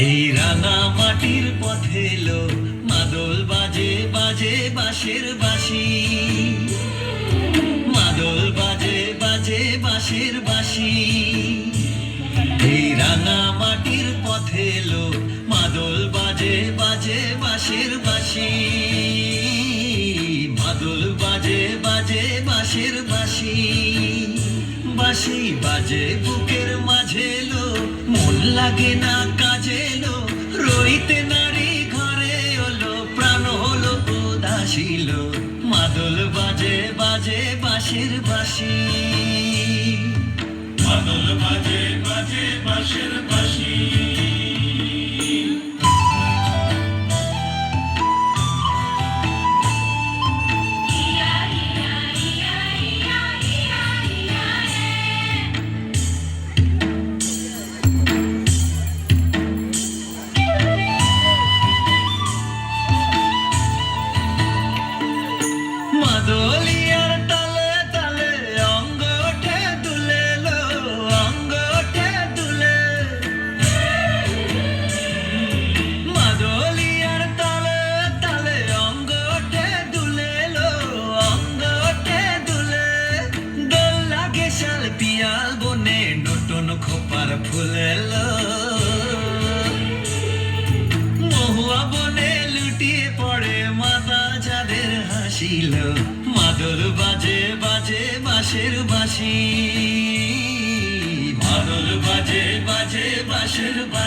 এই রাঙা মাটির পথে এলো মাদল বাজে বাজে বাঁশের বাঁশি, মাদল বাজে বাজে বাঁশের বাঁশি। এই রাঙা মাটির পথে এলো মাদল বাজে বাজে বাঁশের বাঁশি, মাদল বাজে বাজে বাঁশের বাঁশি। বাঁশি বাজে বুকের মাঝে এলো, মন লাগে না কাজে এলো, রইতে নারী ঘরে হলো, প্রাণ হলো উদাসীল। মাদল বাজে বাজে বাঁশের বাঁশি, মাদল বাজে বাজে বাঁশের বাঁশি। মাদলিয়ার তালে তালে অঙ্গ ওঠে দুলে লো, অঙ্গ ওঠে দুলে। মাদলিয়ার তালে তালে অঙ্গ ওঠে দুলে লো, অঙ্গ ওঠে দুলে। দোল লাগে শাল পিয়াল বনে, নতুন খোপার ফুলে লো। মহুয়া বনে লুটিয়ে পড়ে মাতা যাদের হাসিল। মাদল বাজে বাজে বাঁশের বাঁশি, মাদল বাজে বাজে বাঁশের বাঁশি।